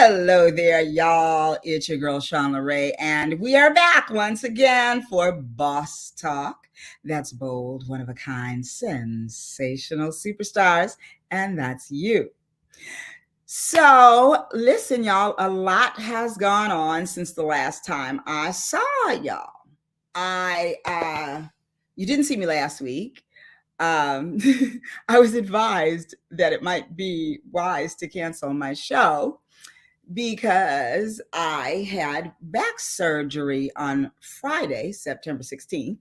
Hello there, y'all. It's your girl, Shawn LeRae, and we are back once again for Boss Talk. That's bold, one of a kind, sensational superstars, and that's you. So, listen, y'all, a lot has gone on since the last time I saw y'all. You didn't see me last week. Um, I was advised that it might be wise to cancel my show because I had back surgery on Friday, September 16th.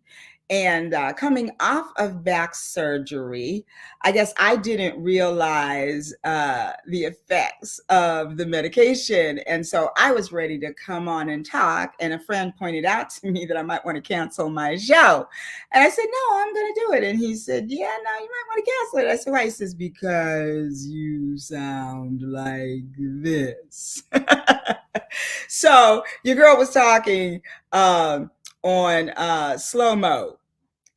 And coming off of back surgery, I guess I didn't realize the effects of the medication. And so I was ready to come on and talk. And a friend pointed out to me that I might want to cancel my show. And I said, no, I'm going to do it. And he said, yeah, no, you might want to cancel it. I said, why? He says, because you sound like this. So your girl was talking on slow mo.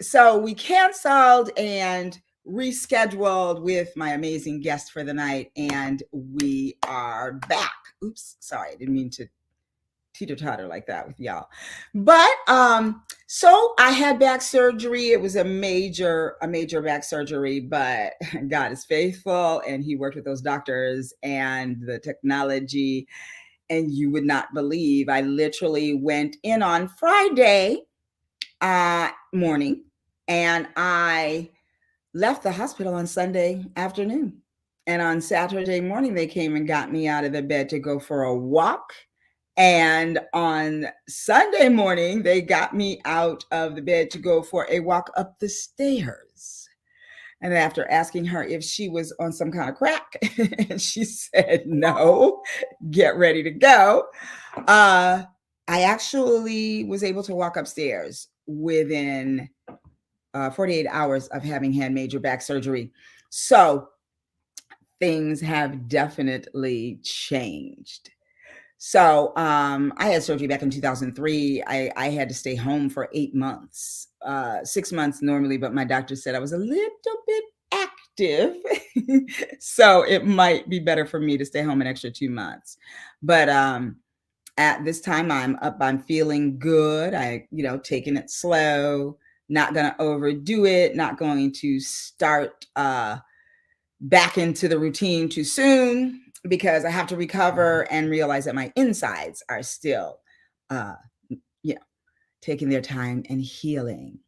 So we canceled and rescheduled with my amazing guest for the night, and we are back. Oops, sorry, I didn't mean to teeter-totter like that with y'all. But so I had back surgery. It was a major back surgery, but God is faithful, and he worked with those doctors and the technology. And you would not believe, I literally went in on Friday morning, and I left the hospital on Sunday afternoon. And on Saturday morning, they came and got me out of the bed to go for a walk. And on Sunday morning, they got me out of the bed to go for a walk up the stairs. And after asking her if she was on some kind of crack, and she said, no, get ready to go. I actually was able to walk upstairs within 48 hours of having had major back surgery. So things have definitely changed. So I had surgery back in 2003. I had to stay home for 8 months, 6 months normally, but my doctor said I was a little bit active. So it might be better for me to stay home an extra 2 months. But at this time, I'm up, I'm feeling good. Taking it slow, not going to overdo it, not going to start back into the routine too soon, because I have to recover and realize that my insides are still, taking their time and healing.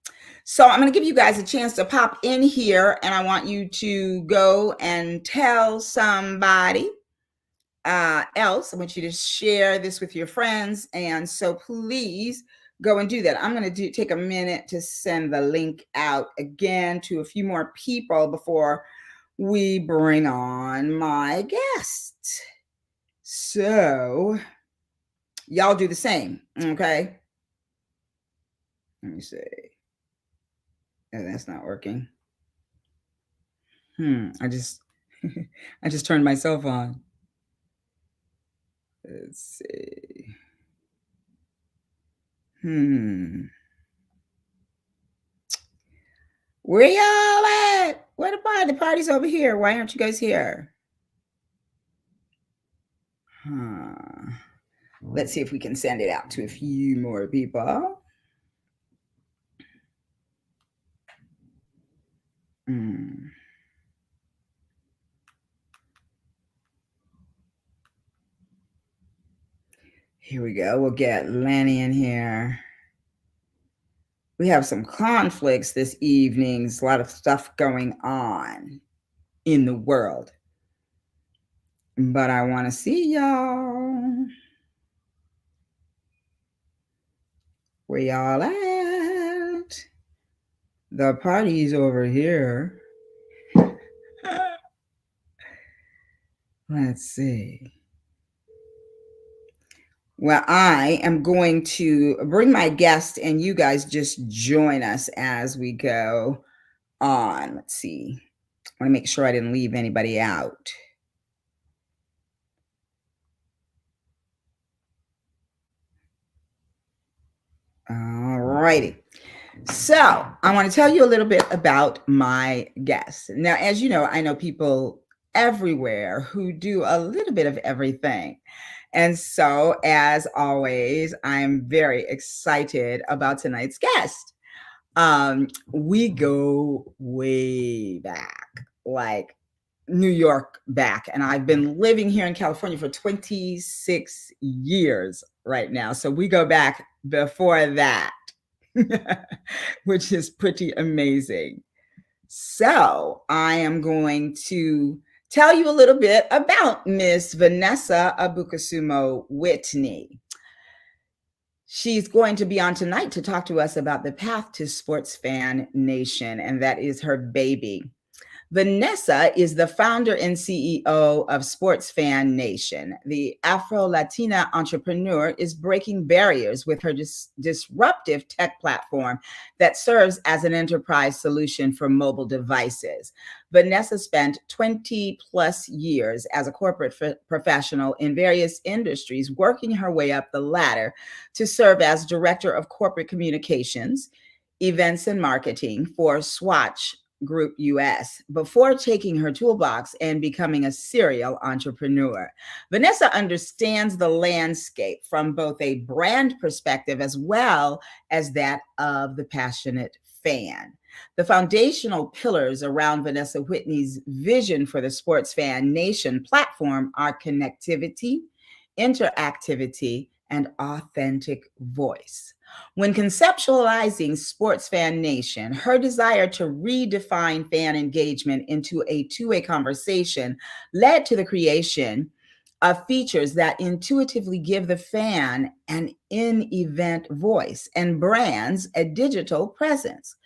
So I'm going to give you guys a chance to pop in here, and I want you to go and tell somebody else. I want you to share this with your friends, and so please go and do that. I'm going to take a minute to send the link out again to a few more people before we bring on my guest. So y'all do the same, okay? Let me see. Oh, that's not working. I just turned myself on. Let's see. Where y'all at? Where the party? The party's over here. Why aren't you guys here? Let's see if we can send it out to a few more people. Here we go. We'll get Lenny in here. We have some conflicts this evening. There's a lot of stuff going on in the world. But I want to see y'all. Where y'all at? The party's over here. Let's see. Well, I am going to bring my guest, and you guys just join us as we go on. Let's see. I want to make sure I didn't leave anybody out. All righty. So I want to tell you a little bit about my guest. Now, as you know, I know people everywhere who do a little bit of everything. And so, as always, I'm very excited about tonight's guest. We go way back, like New York back, and I've been living here in California for 26 years right now. So we go back before that, which is pretty amazing. So I am going to tell you a little bit about Miss Vanessa Abukusumo Whitney. She's going to be on tonight to talk to us about the path to Sports Fan Nation, and that is her baby. Vanessa is the founder and CEO of Sports Fan Nation. The Afro-Latina entrepreneur is breaking barriers with her disruptive tech platform that serves as an enterprise solution for mobile devices. Vanessa spent 20 plus years as a corporate professional in various industries, working her way up the ladder to serve as director of corporate communications, events and marketing for Swatch Group US before taking her toolbox and becoming a serial entrepreneur. Vanessa understands the landscape from both a brand perspective as well as that of the passionate fan. The foundational pillars around Vanessa Whitney's vision for the Sports Fan Nation platform are connectivity, interactivity, and authentic voice. When conceptualizing Sports Fan Nation, her desire to redefine fan engagement into a two-way conversation led to the creation of features that intuitively give the fan an in-event voice and brands a digital presence.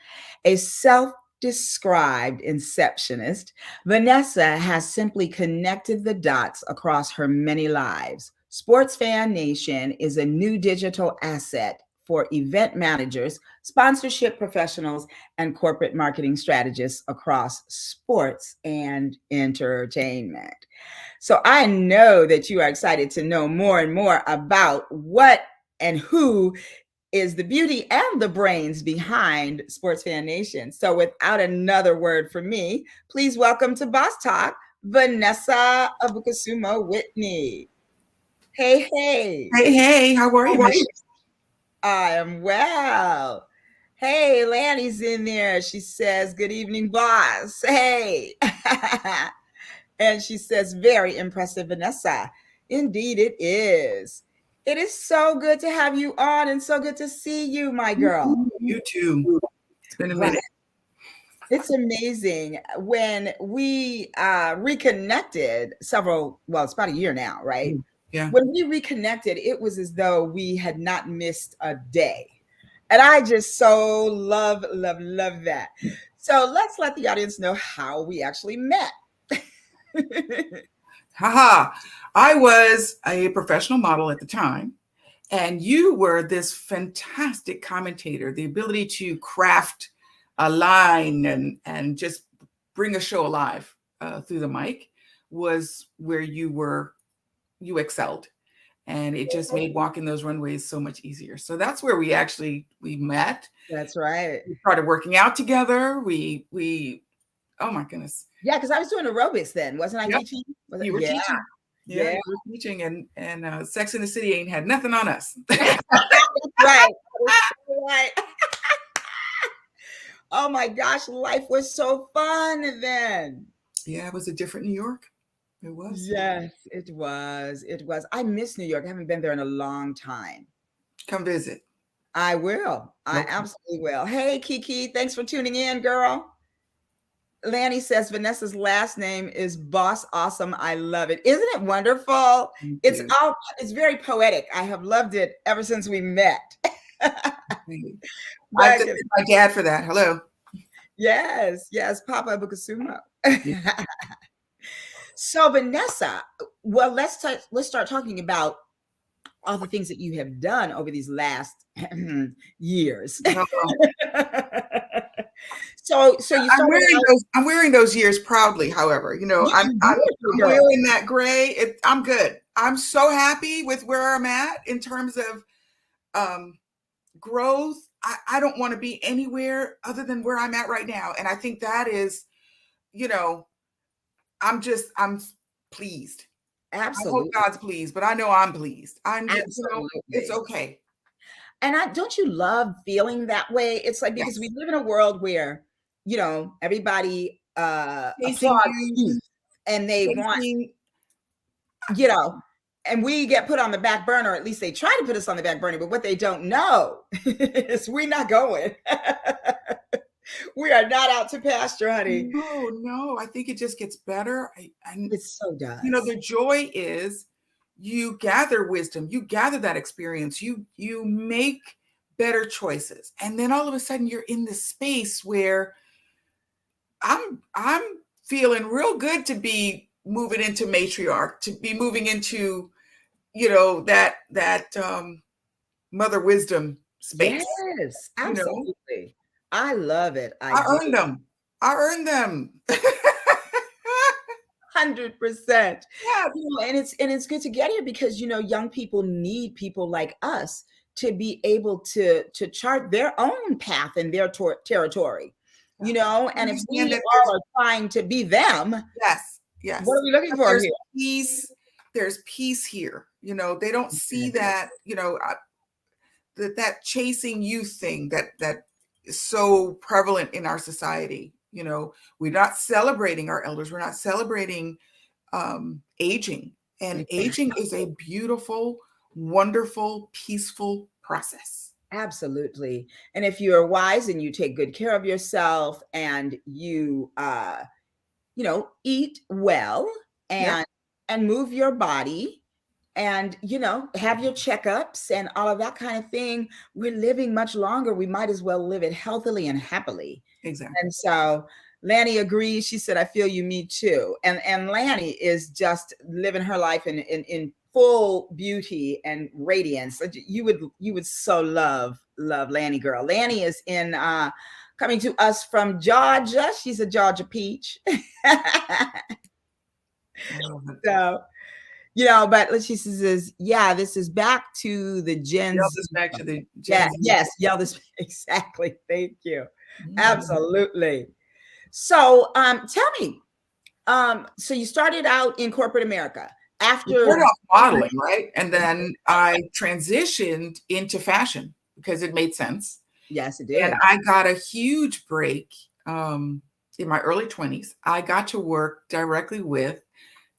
A self-described inceptionist, Vanessa has simply connected the dots across her many lives. Sports Fan Nation is a new digital asset for event managers, sponsorship professionals, and corporate marketing strategists across sports and entertainment. So I know that you are excited to know more and more about what and who is the beauty and the brains behind Sports Fan Nation. So without another word from me, please welcome to Boss Talk, Vanessa Abukusumo Whitney. Hey, hey. Hey, how are you, Miss? I am well. Hey, Lanny's in there. She says, good evening, boss. Hey. And she says, very impressive, Vanessa. Indeed, it is. It is so good to have you on and so good to see you, my girl. You too. It's been a minute. It's amazing. When we reconnected it's about a year now, right? Yeah. When we reconnected, it was as though we had not missed a day. And I just so love that. So let's let the audience know how we actually met. Haha. I was a professional model at the time, and you were this fantastic commentator, the ability to craft a line and just bring a show alive through the mic was where you excelled. And it just made walking those runways so much easier. So that's where we met. That's right. We started working out together. We oh my goodness. Yeah, because I was doing aerobics then, wasn't I teaching? You were teaching. Yeah, you were teaching, and Sex in the City ain't had nothing on us. Right. Right. Oh my gosh, life was so fun then. Yeah, it was a different New York. It was. Yes, it was. It was. I miss New York. I haven't been there in a long time. Come visit. I will. I absolutely will. Hey, Kiki, thanks for tuning in, girl. Lanny says Vanessa's last name is Boss Awesome. I love it. Isn't it wonderful? It's very poetic. I have loved it ever since we met. I thank my dad for that. Hello. Yes, Papa Abukusumo. So Vanessa, well, let's start talking about all the things that you have done over these last years. So you I'm wearing those years proudly. However, I'm wearing that gray. I'm good. I'm so happy with where I'm at in terms of growth. I don't want to be anywhere other than where I'm at right now. And I think that is, I'm pleased. I hope Absolutely. God's pleased, but I know I'm pleased. I'm just, it's Absolutely. okay. And don't you love feeling that way? It's like, because we Yes. live in a world where, everybody Chasing applauds youth, you, and they want, chasing. you know, and we get put on the back burner, or at least they try to put us on the back burner. But what they don't know is we're not going. We are not out to pasture, honey. No, no, I think it just gets better. And It so does. the joy is you gather wisdom, you gather that experience, you make better choices. And then all of a sudden you're in this space where I'm feeling real good to be moving into matriarch, to be moving into, that mother wisdom space. Yes, You know, absolutely. I love it. I I do. earned them. I earned them. 100%. Yeah, And it's good to get here, because young people need people like us to be able to chart their own path in their territory. yeah. And if Understand we that all are trying to be them, yes, what are yes. we looking But for here? there's peace here. They don't see that, that chasing youth thing that is so prevalent in our society. We're not celebrating our elders. We're not celebrating aging. And aging is a beautiful, wonderful, peaceful process. Absolutely. And if you are wise and you take good care of yourself, and you eat well, Yeah, and move your body, and have your checkups and all of that kind of thing, we're living much longer. We might as well live it healthily and happily. exactly. And so Lanny agrees. She said, I feel you, me too. And Lanny is just living her life in full beauty and radiance. You would so love Lanny, girl. Lanny is in coming to us from Georgia. She's a Georgia peach. I love it. So, but she says, yeah, this is back to the Gen Yell Z. this back to the Yeah, Gen Z. yes, yell this. Exactly. Thank you. Mhm. Absolutely. So, tell me, so you started out in corporate America We after. started off modeling, right? And then I transitioned into fashion because it made sense. Yes, it And did. I got a huge break in my early 20s. I got to work directly with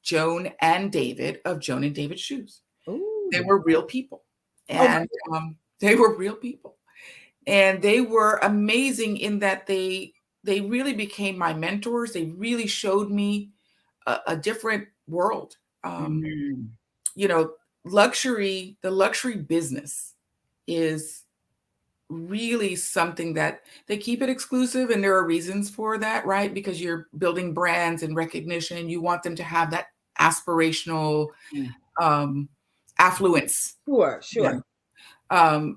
Joan and David of Joan and David Shoes. They Ooh. were real people. Oh my. And they were real people. And they were amazing in that they really became my mentors. They really showed me a different world. Um, Mhm. you know, the luxury business is really something that they keep it exclusive, and there are reasons for that, right? Because you're building brands and recognition. You want them to have that aspirational Mm. um, affluence. Sure, Yeah. sure.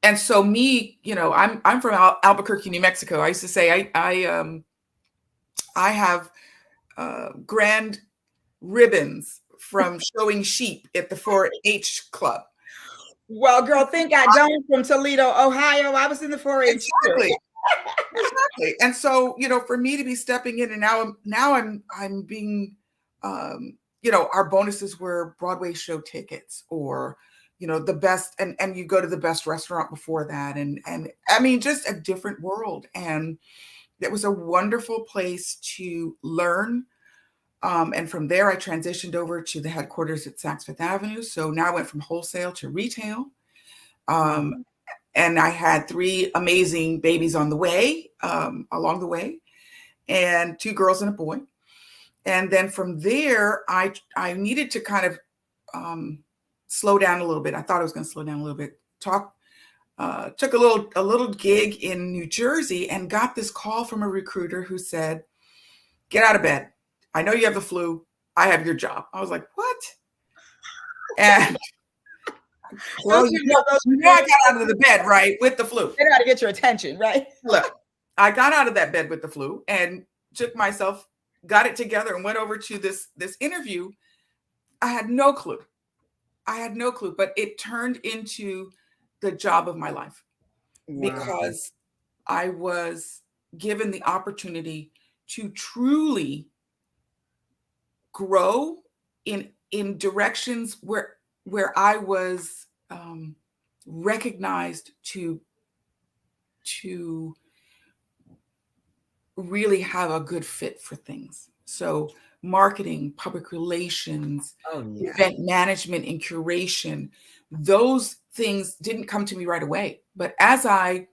And so me, I'm from Albuquerque, New Mexico. I used to say I have grand ribbons from showing sheep at the 4-H club. Well, girl, think I don't, from Toledo, Ohio. I was in the 4-H too. Exactly. Exactly. And so, for me to be stepping in, and now I'm being, our bonuses were Broadway show tickets, or, the best, and you go to the best restaurant before that. And I mean, just a different world. And it was a wonderful place to learn. And from there, I transitioned over to the headquarters at Saks Fifth Avenue. So now I went from wholesale to retail. Wow. Um, and I had 3 amazing babies on the way, along the way, and 2 girls and a boy. And then from there, I needed to kind of slow down a little bit. I thought I was going to slow down a little bit. Took a little gig in New Jersey, and got this call from a recruiter who said, "Get out of bed. I know you have the flu. I have your job." I was like, "What?" And well, Don't you know those I recruiters? got out of the bed, right, with the flu. They know how to get your attention, right? Look, I got out of that bed with the flu and got it together, and went over to this interview. I had no clue. But it turned into the job of my life, Wow. because I was given the opportunity to truly grow in directions where I was recognized to really have a good fit for things. So marketing, public relations, Oh yeah. event management and curation, those things didn't come to me right away. But as I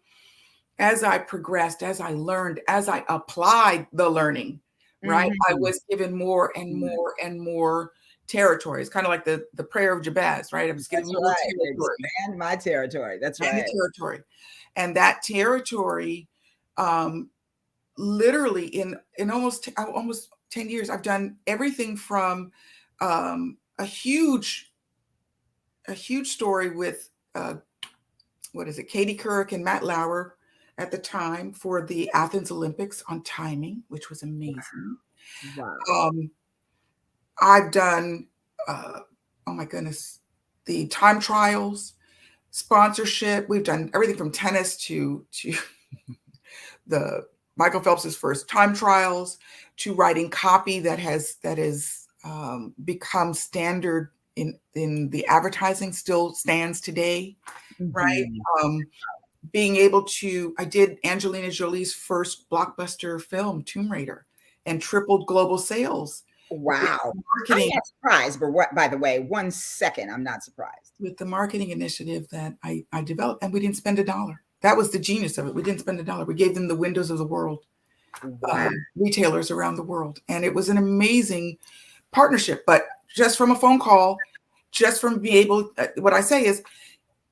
progressed, as I learned, as I applied the learning, right, I Mhm. was given more and Yeah. more and more territory. It's kind of like the prayer of Jabez, right? I was given That's more right. territory Expand my territory. That's and the right. territory. And that territory, um, literally in almost 10 years, I've done everything from a huge story with what is it, Katie Couric and Matt Lauer at the time for the Athens Olympics on timing, which was amazing. Wow. Um, I've done, oh my goodness, the time trials, sponsorship. We've done everything from tennis to the Michael Phelps's first time trials to writing copy that has become standard in the advertising, still stands today, right? Mhm. Um, Being able to, I did Angelina Jolie's first blockbuster film, Tomb Raider, and tripled global sales with Wow. I'm marketing, not surprised, but what, by the way, 1 second, I'm not surprised. with the marketing initiative that I developed, and we didn't spend a dollar. That was the genius of it. We didn't spend a dollar. We gave them the windows of the world, Wow. retailers around the world, and it was an amazing partnership. But just from a phone call, just from being able, what I say is,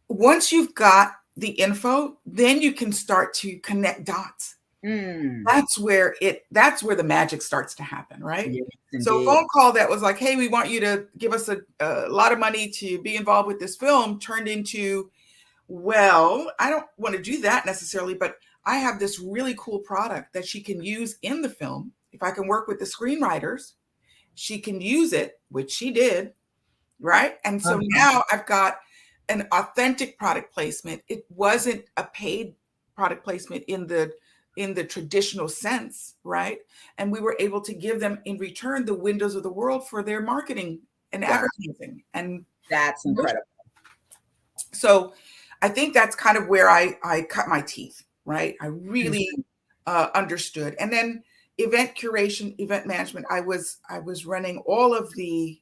once you've got the info, then you can start to connect dots. Mm. That's where the magic starts to happen, right? Yes, So a indeed. phone call that was like, hey, we want you to give us a lot of money to be involved with this film, turned into, well, I don't want to do that necessarily, but I have this really cool product that she can use in the film. If I can work with the screenwriters, she can use it, which she did, right? And so Uh-huh. now I've got an authentic product placement. It wasn't a paid product placement in the traditional sense, right? And we were able to give them in return the windows of the world for their marketing and Wow. advertising. And That's incredible. so I think that's kind of where I cut my teeth, right? I really Mhm. understood. And then event curation, event management. I was running all of the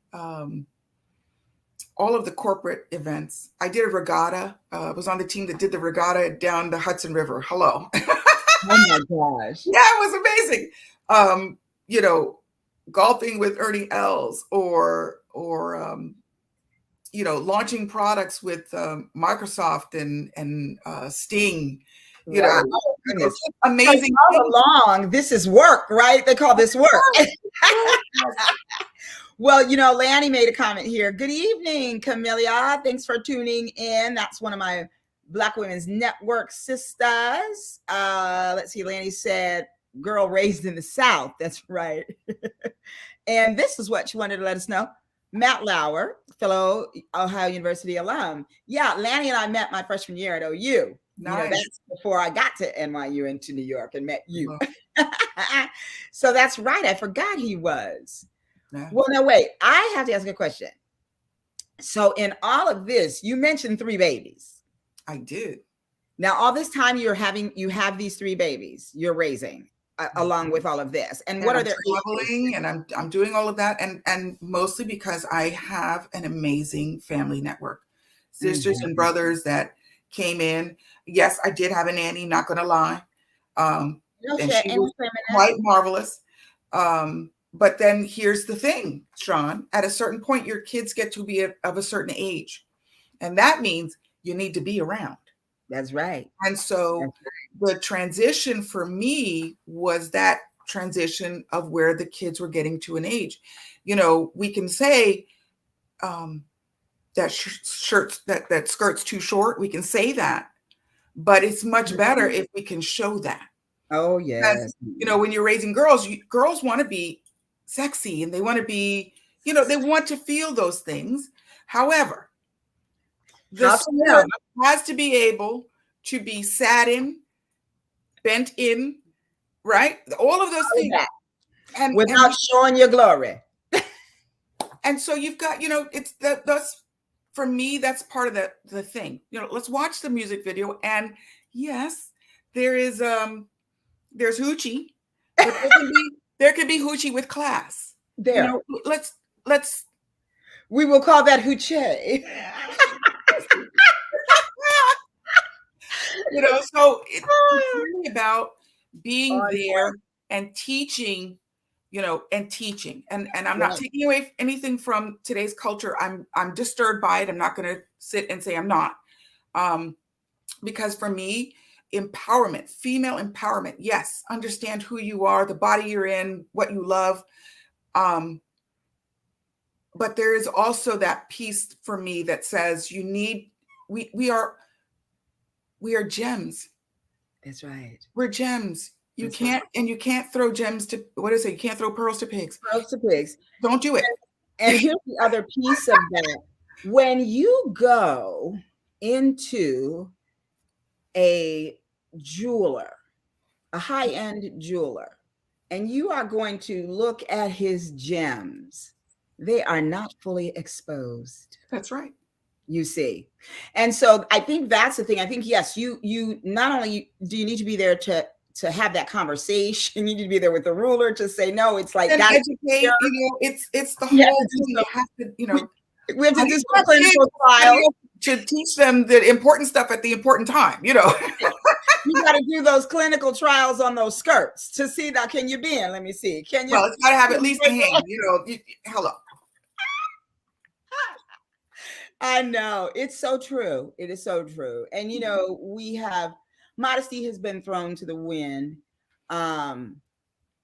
corporate events. I did a regatta. Was on the team that did the regatta down the Hudson River. Hello. Oh my gosh. Yeah, it was amazing. Um, you know, golfing with Ernie Els, or launching products with Microsoft and Sting. You know, Wow. Oh, goodness. just So amazing all things. along, this is work, right? They call this work. Yes. Well, Lanny made a comment here. Good evening, Camellia. Thanks for tuning in. That's one of my Black Women's Network sisters. Let's see. Lanny said, girl raised in the South. That's right. And this is what she wanted to let us know. Matt Lauer, fellow Ohio University alum. Yeah, Lanny and I met my freshman year at OU. Nice. That's before I got to NYU and to New York and met you. So that's right. I forgot he was. Yeah, Well, no, wait. I have to ask a question. So, in all of this, you mentioned 3 babies. I did. Now, all this time you have these 3 babies you're raising along with all of this. And And what are I'm their ages? traveling and I'm doing all of that, and mostly because I have an amazing family network. Sisters and Mhm. brothers that came in. Yes, I did have a nanny, not gonna lie. Um, No and shit, she any was feminine. quite marvelous. But then here's the thing, Sean, at a certain point, your kids get to be of a certain age, and that means you need to be around. That's right. And so That's the transition for me was that transition of where the kids were getting to an age. We can say that shirts that skirt's too short. We can say that, but it's much better right. if we can show that. Oh, Because yes. when you're raising girls, girls want to be sexy and they want to be, they want to feel those things. However, the How to know? skirt has to be able to be satin, bent in, right? All of those All of things. that And without showing your glory. And so you've got, it's that's for me, that's part of the thing. Let's watch the music video. And yes, there's hoochie, but there can be hoochie with class. There. Let's We will call that hoochie. So it's really about being On there point. and teaching, and I'm not Right. taking away anything from today's culture. I'm disturbed by it. I'm not going to sit and say I'm not, because for me, empowerment, female empowerment, yes, understand who you are, the body you're in, what you love, but there is also that piece for me that says we are gems. That's right. We're gems. You That's can't, and you can't throw gems to, what is it? You can't throw pearls to pigs. Pearls to pigs. Don't do it. And here's the other piece of that. When you go into a jeweler, a high-end jeweler, and you are going to look at his gems, they are not fully exposed. That's right. You see. And so I think that's the thing. I think, yes, you not only do you need to be there to have that conversation, you need to be there with the ruler to say, no, it's like And that. educate, it's the whole thing. You have to, we have to do some clinical trials to teach them the important stuff at the important time, You got to do those clinical trials on those skirts to see, now, can you bend? Let me see. Can you? Well, it's got to have at least a hand, hello. I know. It's so true. It is so true. And, we have, modesty has been thrown to the wind. And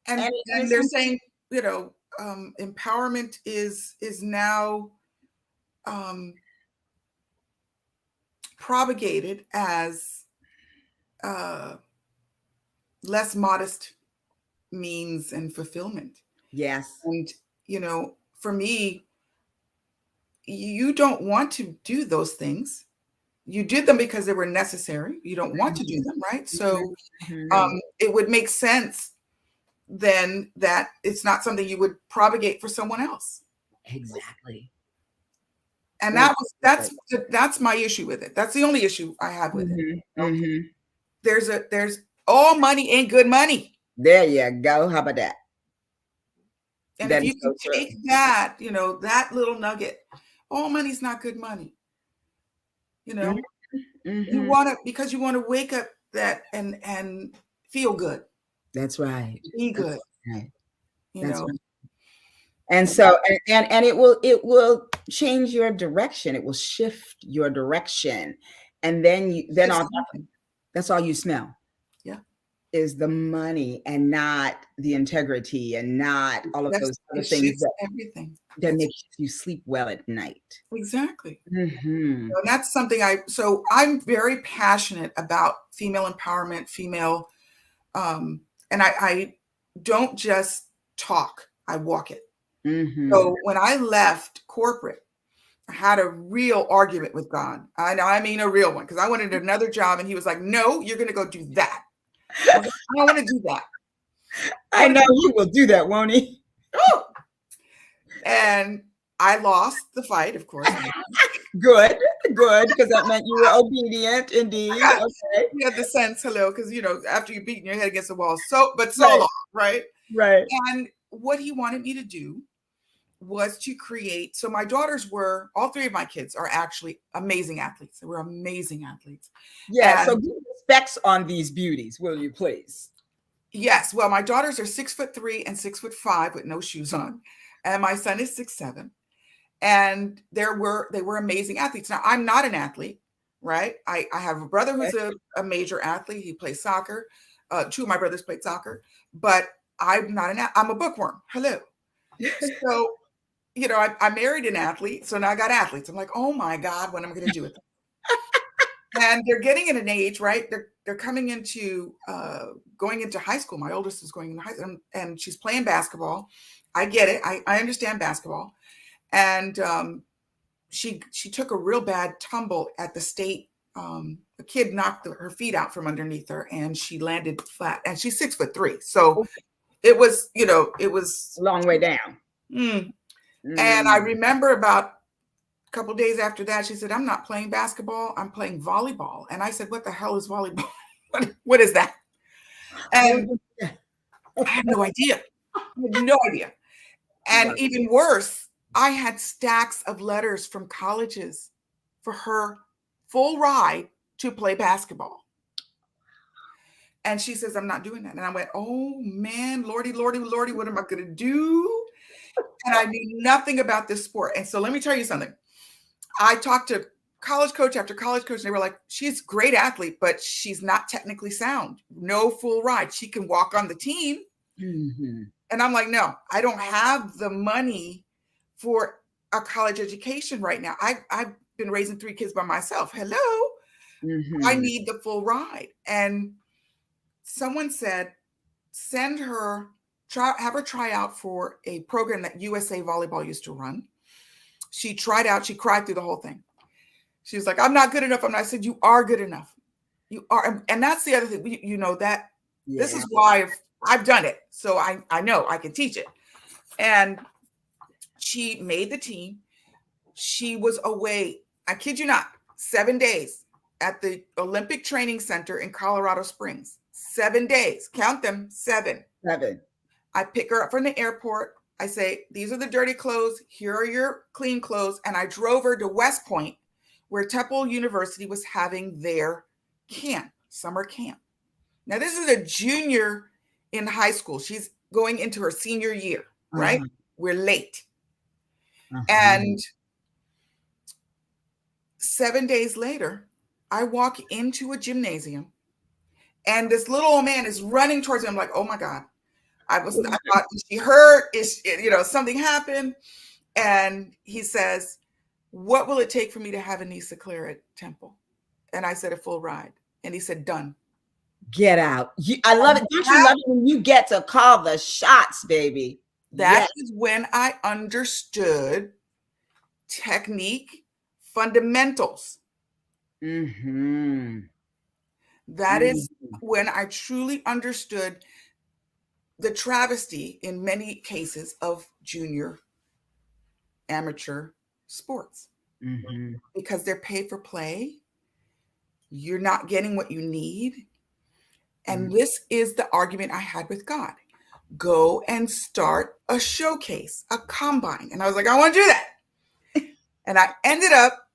they're saying, empowerment is now propagated as less modest means and fulfillment. Yes. And, for me, you don't want to do those things. You did them because they were necessary. You don't want to do them, right? So it would make sense then that it's not something you would propagate for someone else. Exactly. And that's my issue with it. That's the only issue I have with it. There's all money ain't good money. There you go. How about that? And if you can take that, that little nugget, all money's not good money. You want to, because you want to wake up that and feel good. That's right. Be good. Right. That's right. And so, and it will change your direction. It will shift your direction. And then that's all you smell. Yeah. Is the money and not the integrity and not all of those other things that makes you sleep well at night. Exactly. And that's something I'm very passionate about female empowerment, female, and I don't just talk, I walk it. So when I left corporate, I had a real argument with God. I mean, a real one, because I wanted another job and he was like, no, you're going to go do that. I don't want to do that. I know he will do that, won't he? Oh. And I lost the fight, of course. Good, because that meant you were obedient, indeed. Okay. You had the sense, because after you're beating your head against the wall, so long, right? Right. And what he wanted me to do was to create. So my daughters all three of my kids are actually amazing athletes. They were amazing athletes. Yeah. So give specs on these beauties, will you please? Yes. Well, my daughters are 6'3" and 6'5" with no shoes on, and my son is 6'7". And they were amazing athletes. Now, I'm not an athlete, right? I have a brother who's a major athlete. He plays soccer. Two of my brothers played soccer, but I'm not I'm a bookworm. Hello. So, I married an athlete. So now I got athletes. I'm like, oh my God, what am I going to do with them? And they're getting at an age, right? They're coming into going into high school. My oldest is going into high school, and she's playing basketball. I get it. I understand basketball. And she took a real bad tumble at the state. A kid knocked her feet out from underneath her, and she landed flat. And she's 6'3". So it was, it was a long way down. And I Mm. remember about a couple of days after that, she said, I'm not playing basketball, I'm playing volleyball. And I said, what the hell is volleyball? What is that? What And was that? I had no idea. I had no idea. And Wow. even worse, I had stacks of letters from colleges for her full ride to play basketball. And she says, I'm not doing that. And I went, oh man, Lordy, Lordy, Lordy, what am I going to do? And I knew nothing about this sport. And so let me tell you something. I talked to college coach after college coach, and they were like, she's a great athlete, but she's not technically sound. No full ride. She can walk on the team. Mm-hmm. And I'm like, no, I don't have the money for a college education right now. I've been raising 3 kids by myself. Hello. I Mm-hmm. need the full ride. And someone said, send her, have her try out for a program that USA Volleyball used to run. She tried out, she cried through the whole thing. She was like, I'm not good enough. I said, you are good enough. You are. And that's the other thing, you know, that this Yeah. is why I've done it. So I know I can teach it. And she made the team. She was away, I kid you not, 7 days at the Olympic Training Center in Colorado Springs. 7 days. Count them, 7. 7. I pick her up from the airport. I say, these are the dirty clothes. Here are your clean clothes. And I drove her to West Point, where Temple University was having their camp, summer camp. Now, this is a junior in high school. She's going into her senior year, right? Uh-huh. We're late. Uh-huh. And 7 days later, I walk into a gymnasium and this little old man is running towards me. I'm like, oh my God. I thought, is she hurt? Something happened. And he says, what will it take for me to have Anissa clear at Temple? And I said, a full ride. And he said, done. Get out. I love it. Don't you love it when you get to call the shots, baby? That Yes. is when I understood technique, fundamentals. Mm-hmm. That is when I truly understood the travesty in many cases of junior amateur sports. Mm-hmm. Because they're paid for play. You're not getting what you need. And this is the argument I had with God. Go and start a showcase, a combine. And I was like, I want to do that. And I ended up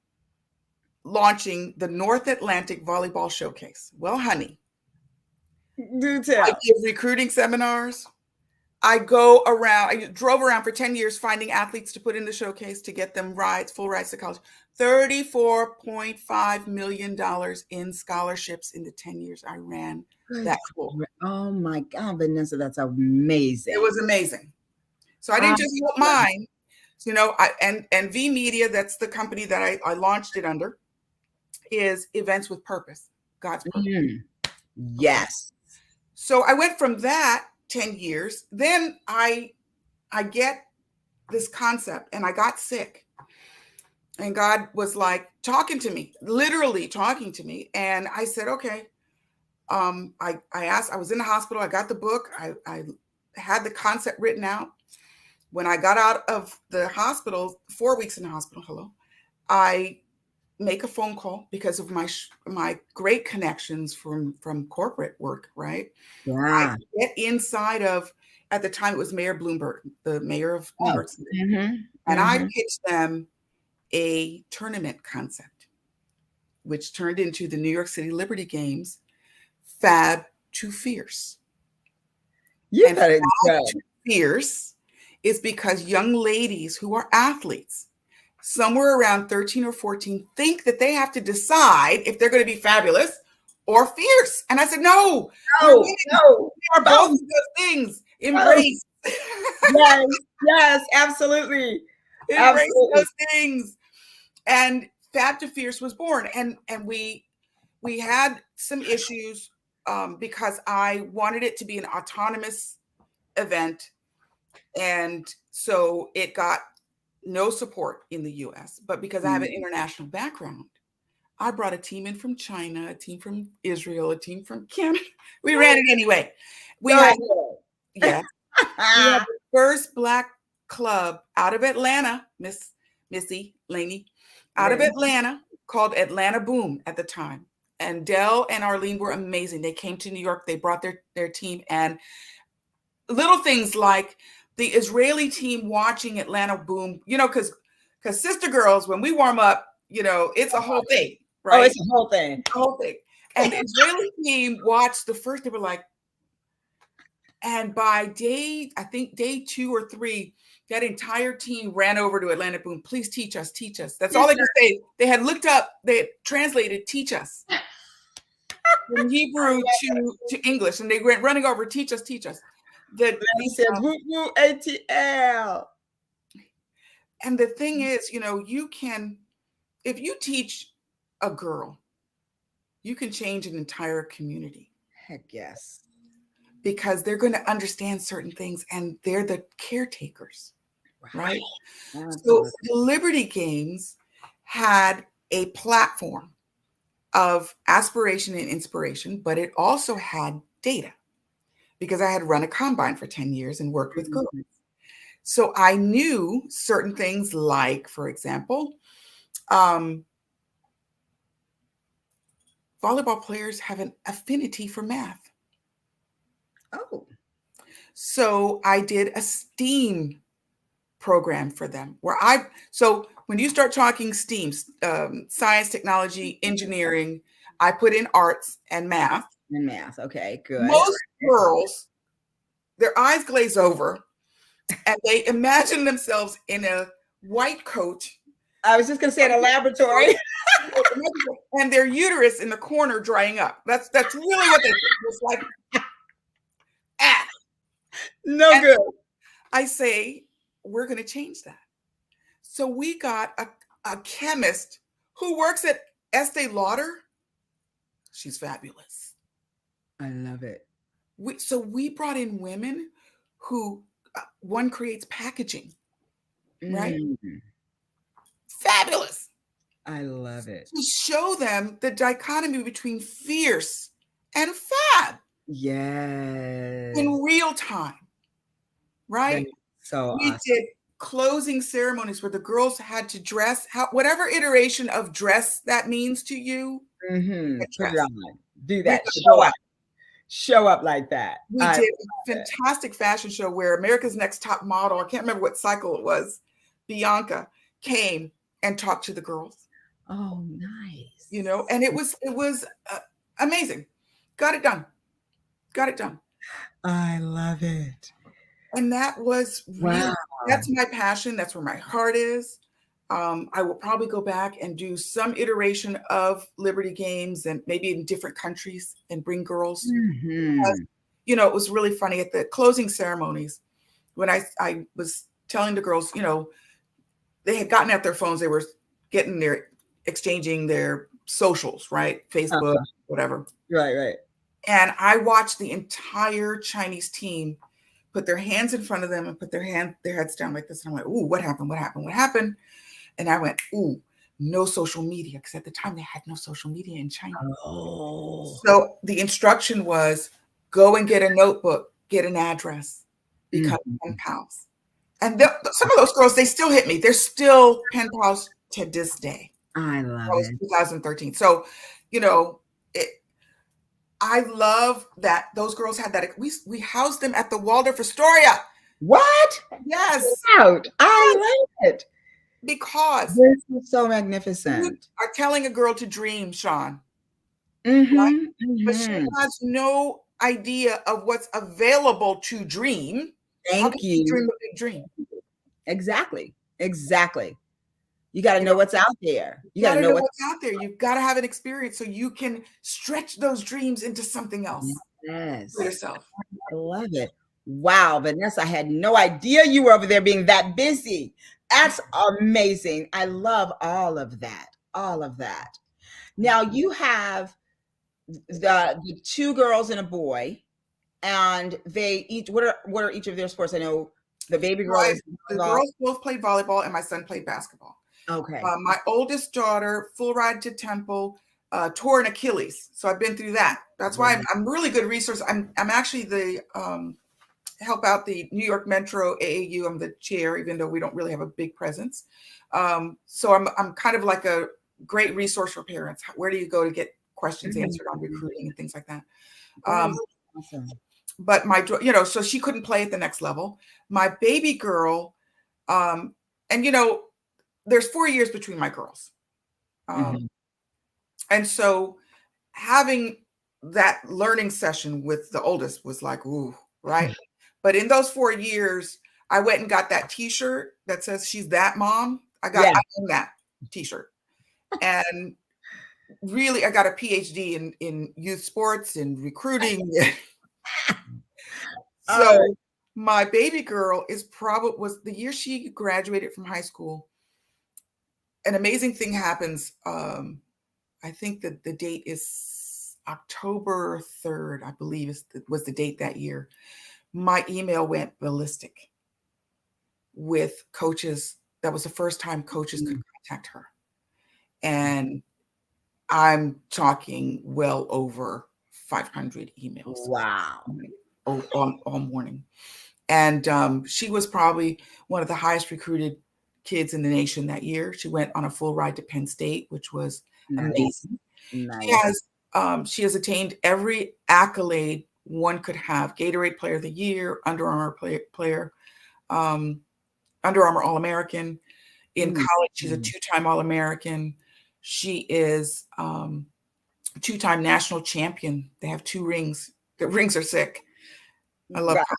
launching the North Atlantic Volleyball Showcase. Well, honey, Do tell. I give recruiting seminars. I drove around for 10 years finding athletes to put in the showcase to get them full rides to college. $34.5 million in scholarships in the 10 years I ran that school. Oh my God, Vanessa, that's amazing. It was amazing. So I didn't just help mine, and V Media, that's the company that I launched it under, is Events with Purpose, God's purpose. Yes. So I went from that 10 years. Then I get this concept and I got sick. And God was like talking to me, literally talking to me. And I said, okay. I asked, I was in the hospital. I got the book. I had the concept written out. When I got out of the hospital, 4 weeks in the hospital, I make a phone call because of my great connections from corporate work, right? Yeah. I get inside of, at the time it was Mayor Bloomberg, the mayor of New York City. And I pitched them a tournament concept, which turned into the New York City Liberty Games, Fab to Fierce. You and got it Fab to Fierce is because young ladies who are athletes, somewhere around 13 or 14, think that they have to decide if they're going to be fabulous or fierce. And I said, no, no. we are both of those things. Embrace. Yes, absolutely. Embrace those things. And Fab to Fierce was born. And we had some issues because I wanted it to be an autonomous event. And so it got no support in the US. But because I have an international background, I brought a team in from China, a team from Israel, a team from Canada. We ran it anyway. We had the first Black club out of Atlanta, Missy Laney, out of Atlanta, called Atlanta Boom at the time. And Dell and Arlene were amazing. They came to New York. They brought their team, and little things like the Israeli team watching Atlanta Boom, because Sister Girls, when we warm up, it's a whole thing, right? Oh, it's a whole thing. The whole thing. And the Israeli team watched the first, they were like, and by I think day 2 or 3, that entire team ran over to Atlanta Boom. Please teach us, teach us. That's all they could say. They had looked up, they had translated, teach us. From Hebrew to English. And they went running over, teach us, teach us. He says, woo, woo, ATL. And the thing is, you can, if you teach a girl, you can change an entire community. Heck yes. Because they're going to understand certain things, and they're the caretakers, right? So the Liberty Games had a platform of aspiration and inspiration, but it also had data, because I had run a combine for 10 years and worked with girls. So I knew certain things like, for example, volleyball players have an affinity for math. Oh. So I did a STEAM program for them so when you start talking STEAM, science, technology, engineering, I put in arts and math. And math. Okay, good. Most girls, their eyes glaze over and they imagine themselves in a white coat. I was just going to say in a laboratory. And their uterus in the corner drying up. That's really what they think. It's like, no good. I say, we're going to change that. So we got a chemist who works at Estee Lauder. She's fabulous. I love it. So we brought in women who, one creates packaging, right? Fabulous. I love it. To show them the dichotomy between fierce and fab. Yes. In real time, right? So we did closing ceremonies where the girls had to dress, whatever iteration of dress that means to you. Put it on. Do that. Show up like that. We did a fantastic fashion show where America's Next Top Model, I can't remember what cycle it was, Bianca came and talked to the girls. Oh, nice. And it was amazing. Got it done. I love it. And that was really, that's my passion. That's where my heart is. I will probably go back and do some iteration of Liberty Games, and maybe in different countries, and bring girls. Because, it was really funny at the closing ceremonies when I was telling the girls, they had gotten out their phones. They were exchanging their socials, right? Facebook, whatever. Right. And I watched the entire Chinese team put their hands in front of them and put their heads down like this. And I'm like, ooh, what happened? And I went, ooh, no social media. Because at the time they had no social media in China. Oh. So the instruction was go and get a notebook, get an address, become pen pals. And some of those girls, they still hit me. They're still pen pals to this day. I love that was it. 2013. So, I love that those girls had that. We housed them at the Waldorf Astoria. What? Yes. Out. I love it. Because this is so magnificent. You are telling a girl to dream, Sean. Right? But she has no idea of what's available to dream. Thank you. Dream a big dream. Exactly. You got to know what's out there. You got to know what's out there. You've got to have an experience so you can stretch those dreams into something else. Yes. For yourself. I love it. Wow, Vanessa, I had no idea you were over there being that busy. That's amazing. I love all of that. Now you have the 2 girls and a boy, and they each, what are each of their sports? I know the baby girl is the girls both played volleyball and my son played basketball. Okay. My oldest daughter, full ride to Temple, tore an Achilles. So I've been through that. That's why I'm really good resource. I'm actually the help out the New York Metro AAU. I'm the chair, even though we don't really have a big presence. So I'm kind of like a great resource for parents. Where do you go to get questions answered on recruiting and things like that? Awesome. But so she couldn't play at the next level. My baby girl, and there's 4 years between my girls. And so having that learning session with the oldest was like, ooh, right? But in those 4 years, I went and got that T-shirt that says she's that mom. I own that T-shirt. And really, I got a PhD in youth sports and recruiting. So my baby girl was the year she graduated from high school. An amazing thing happens. I think that the date is October 3rd, I believe was the date that year. My email went ballistic with coaches. That was the first time coaches could contact her. And I'm talking well over 500 emails. Wow. All morning. And she was probably one of the highest recruited kids in the nation that year. She went on a full ride to Penn State, which was amazing. Nice. She has attained every accolade one could have: Gatorade Player of the Year, Under Armour player, Under Armour All-American. In college, she's a 2-time All-American. She is a 2-time national champion. They have 2 rings. The rings are sick. I love her.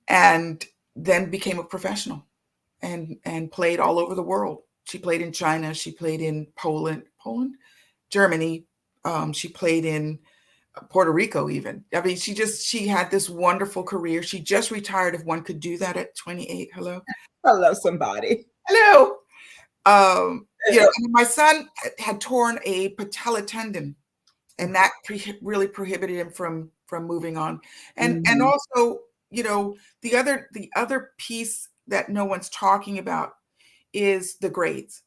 And then became a professional and played all over the world. She played in China. She played in Poland, Germany. She played in Puerto Rico even. I mean, she had this wonderful career. She just retired, if one could do that at 28. Hello, somebody. Hello. My son had torn a patella tendon, and that really prohibited him from moving on. And also, the other piece that no one's talking about is the grades.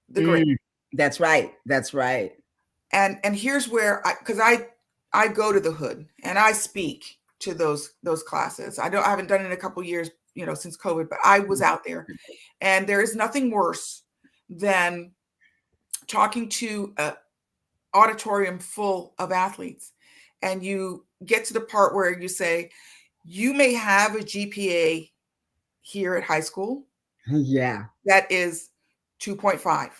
The grades. That's right. That's right. And here's where because I go to the hood and I speak to those classes. I haven't done it in a couple of years, since COVID, but I was out there, and there is nothing worse than talking to an auditorium full of athletes, and you get to the part where you say, you may have a GPA here at high school. Yeah. That is 2.5.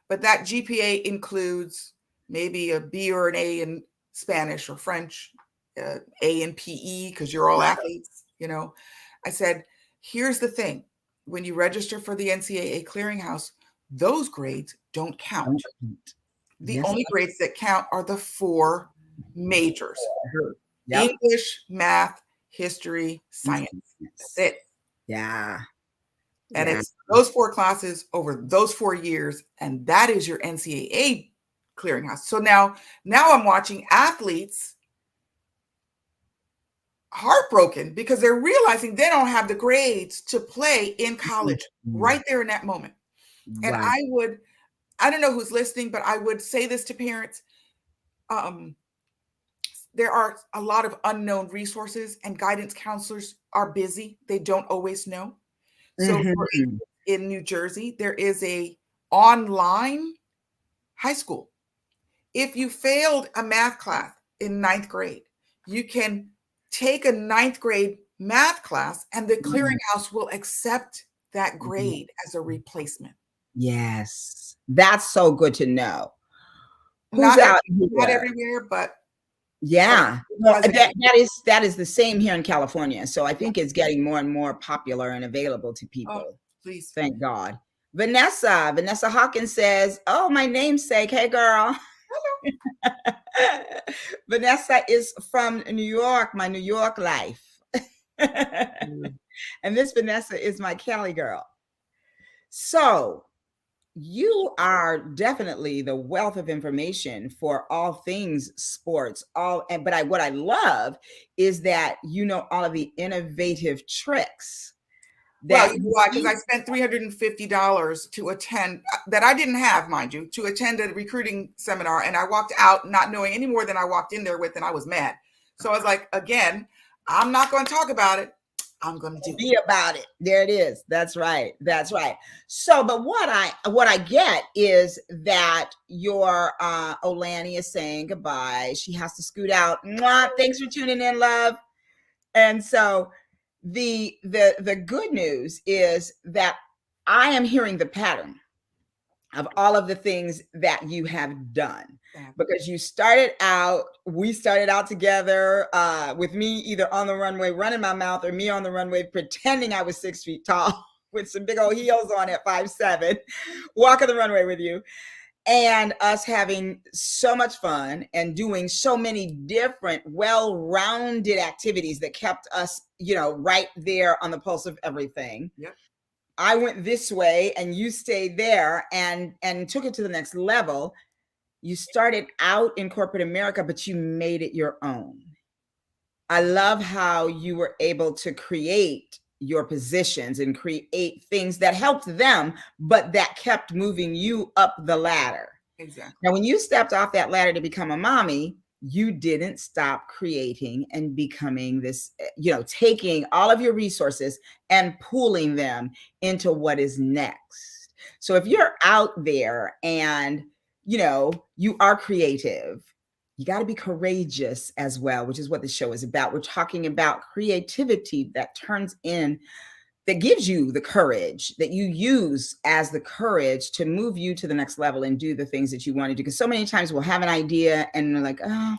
But that GPA includes maybe a B or an A in Spanish or French, A in PE, because you're all athletes, I said, here's the thing. When you register for the NCAA clearinghouse, those grades don't count. The only grades that count are the 4 majors. Yep. English, math, history, science. That's it. Yeah. And it's those 4 classes over those 4 years, and that is your NCAA clearinghouse. So now I'm watching athletes heartbroken because they're realizing they don't have the grades to play in college right there in that moment. And I don't know who's listening, but I would say this to parents. There are a lot of unknown resources, and guidance counselors are busy. They don't always know. So in New Jersey, there is a online high school. If you failed a math class in 9th grade, you can take a 9th grade math class, and the clearinghouse will accept that grade as a replacement. Yes. That's so good to know. Not everywhere, but yeah. Well, that is the same here in California. So I think it's getting more and more popular and available to people. Oh, please. Thank God. Vanessa Hawkins says, oh, my namesake. Hey, girl. Hello. Vanessa is from New York, my New York life. And this Vanessa is my Cali girl. So you are definitely the wealth of information for all things sports. What I love is that all of the innovative tricks. Because I spent $350 to attend, that I didn't have, mind you, to attend a recruiting seminar, and I walked out not knowing any more than I walked in there with, and I was mad. So I was like, again, I'm not going to talk about it. I'm going to do Be about it. There it is. That's right. That's right. So, but what I get is that your Olani is saying goodbye. She has to scoot out. Mwah, thanks for tuning in, love. And so the good news is that I am hearing the pattern of all of the things that you have done, because we started out together, with me either on the runway running my mouth, or me on the runway pretending I was 6 feet tall with some big old heels on at 5'7", walking the runway with you, and us having so much fun and doing so many different well-rounded activities that kept us, right there on the pulse of everything. Yep. I went this way and you stayed there and took it to the next level. You started out in corporate America, but you made it your own. I love how you were able to create your positions and create things that helped them, but that kept moving you up the ladder. Exactly. Now, when you stepped off that ladder to become a mommy, you didn't stop creating and becoming this, taking all of your resources and pooling them into what is next. So if you're out there and, you are creative, you got to be courageous as well, which is what the show is about. We're talking about creativity that gives you the courage that you use as the courage to move you to the next level and do the things that you want to do. Because so many times we'll have an idea and we're like, oh,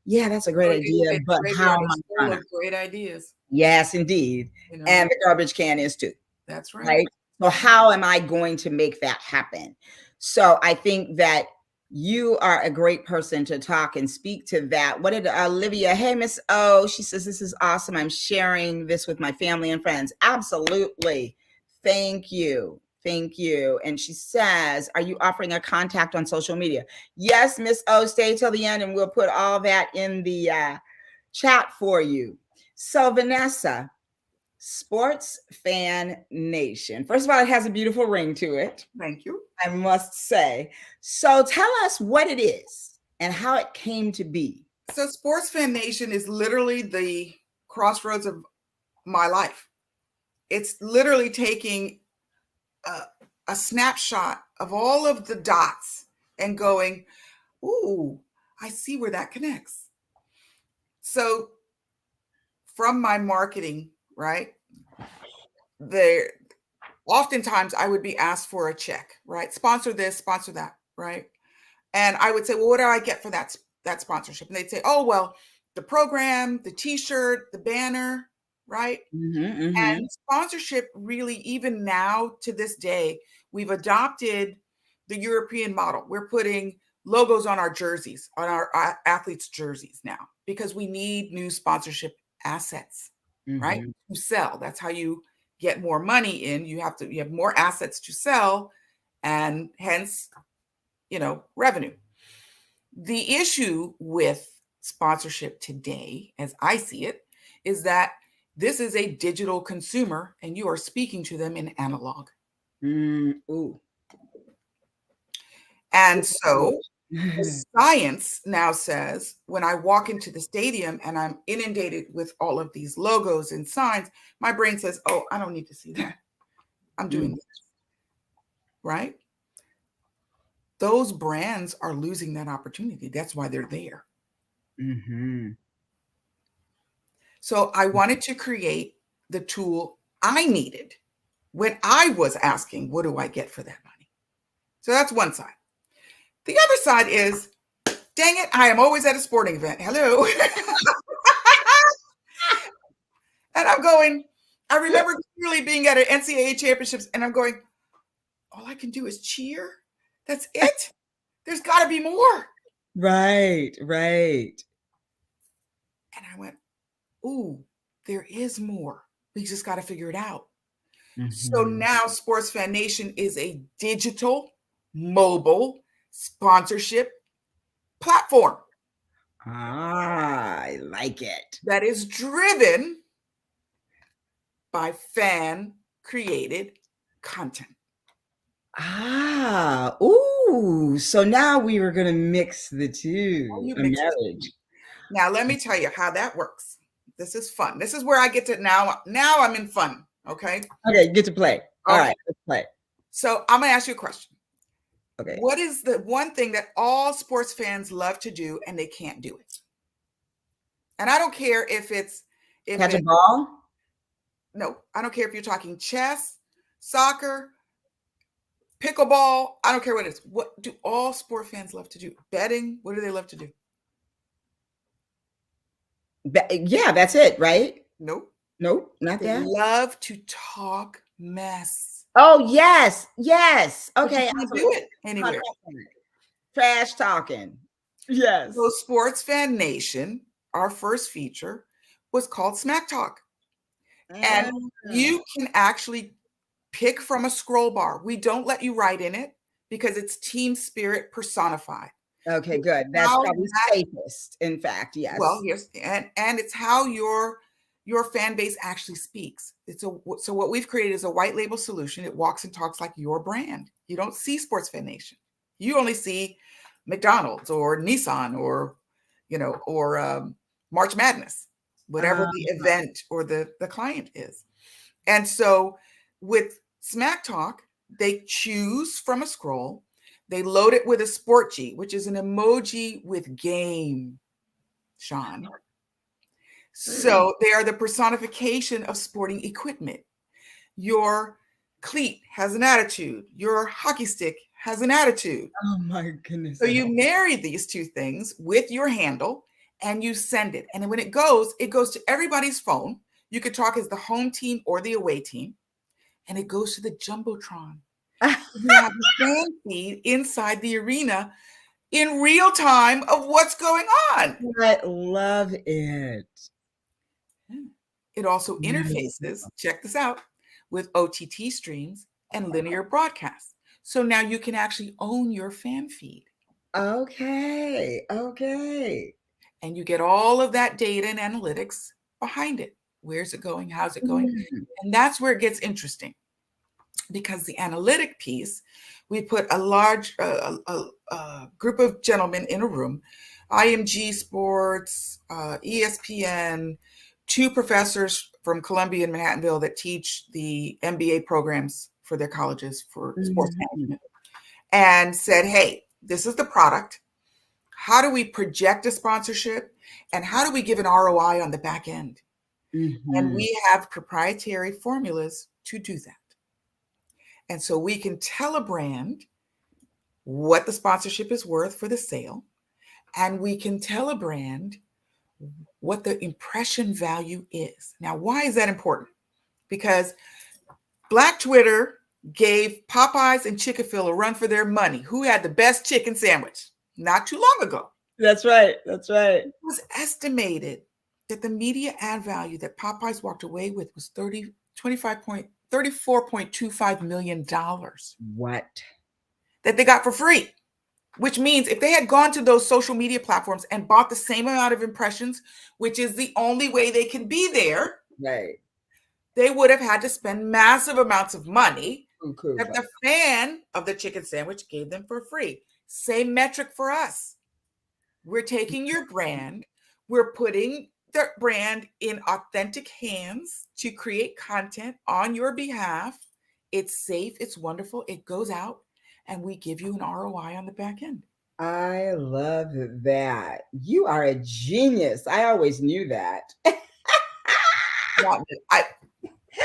yeah, that's a great idea, but how am I gonna? Great ideas. Yes, indeed. And the garbage can is too. That's right. Right. So how am I going to make that happen? So I think that you are a great person to talk and speak to that. What did Olivia? Hey, Miss O. She says, this is awesome. I'm sharing this with my family and friends. Absolutely. Thank you. Thank you. And she says, are you offering a contact on social media? Yes, Miss O. Stay till the end and we'll put all that in the chat for you. So, Vanessa, Sports Fan Nation. First of all, it has a beautiful ring to it. Thank you. I must say. So tell us what it is and how it came to be. So Sports Fan Nation is literally the crossroads of my life. It's literally taking a snapshot of all of the dots and going, ooh, I see where that connects. So from my marketing, right, oftentimes I would be asked for a check, right? Sponsor this, sponsor that, right? And I would say, well, what do I get for that sponsorship? And they'd say, oh, well, the program, the t-shirt, the banner, right? And sponsorship really, even now to this day, we've adopted the European model. We're putting logos on our jerseys, on our athletes' jerseys now, because we need new sponsorship assets, right? To sell. That's how you get more money in. You have more assets to sell, and hence, revenue. The issue with sponsorship today, as I see it, is that this is a digital consumer and you are speaking to them in analog. Ooh. And so the science now says when I walk into the stadium and I'm inundated with all of these logos and signs, my brain says, oh, I don't need to see that. I'm doing this. Right? Those brands are losing that opportunity. That's why they're there. So I wanted to create the tool I needed when I was asking, what do I get for that money? So that's one side. The other side is, dang it, I am always at a sporting event. Hello. And I'm going, I remember really being at an NCAA championships and I'm going, all I can do is cheer. That's it. There's got to be more. Right. And I went, ooh, there is more. We just got to figure it out. So now Sports Fan Nation is a digital, mobile sponsorship platform. I like it. That is driven by fan created content. Ooh. So now we were going to mix the two. Now let me tell you how that works. This is fun. This is where I get to now I'm in fun. Okay. Okay, get to play. All Okay. right, let's play. So I'm gonna ask you a question. Okay. What is the one thing that all sports fans love to do and they can't do it? And I don't care if Catch a ball? no, I don't care if you're talking chess, soccer, pickleball. I don't care what it is. What do all sport fans love to do? Betting. What do they love to do? Yeah, that's it, right? Nope. Nope, not They that. love to talk mess. Oh, yes, yes. But you Okay, can't do it anywhere. trash talking. Yes. So Sports Fan Nation, our first feature, was called Smack Talk. And you can actually pick from a scroll bar. We don't let you write in it because it's team spirit personified. Okay, good. That's probably safest, in fact, yes. Well, yes, and it's how your fan base actually speaks. So what we've created is a white label solution. It walks and talks like your brand. You don't see Sports Fan Nation. You only see McDonald's or Nissan or March Madness, whatever the event or the client is. And so with Smack Talk, they choose from a scroll. They load it with a sport G, which is an emoji with game, Sean. So they are the personification of sporting equipment. Your cleat has an attitude. Your hockey stick has an attitude. Oh my goodness. So you marry these two things with your handle and you send it. And when it goes to everybody's phone. You could talk as the home team or the away team. And it goes to the Jumbotron. You have the fan feed inside the arena in real time of what's going on. I love it. It also interfaces, check this out, with OTT streams and linear broadcasts. So now you can actually own your fan feed. Okay. And you get all of that data and analytics behind it. Where's it going? How's it going? And that's where it gets interesting. Because the analytic piece, we put a large group of gentlemen in a room, IMG Sports, ESPN, two professors from Columbia and Manhattanville that teach the MBA programs for their colleges for sports management, and said, hey, this is the product. How do we project a sponsorship? And how do we give an ROI on the back end? And we have proprietary formulas to do that. And so we can tell a brand what the sponsorship is worth for the sale. And we can tell a brand what the impression value is. Now, why is that important? Because Black Twitter gave Popeyes and Chick-fil-A a run for their money. Who had the best chicken sandwich? Not too long ago. That's right. It was estimated that the media ad value that Popeyes walked away with was $34.25 million. What? That they got for free, which means if they had gone to those social media platforms and bought the same amount of impressions, which is the only way they can be there, right, they would have had to spend massive amounts of money that the fan of the chicken sandwich gave them for free. Same metric for us. We're taking your brand, we're putting the brand in authentic hands to create content on your behalf. It's safe, it's wonderful, it goes out, and we give you an ROI on the back end. I love that. You are a genius. I always knew that.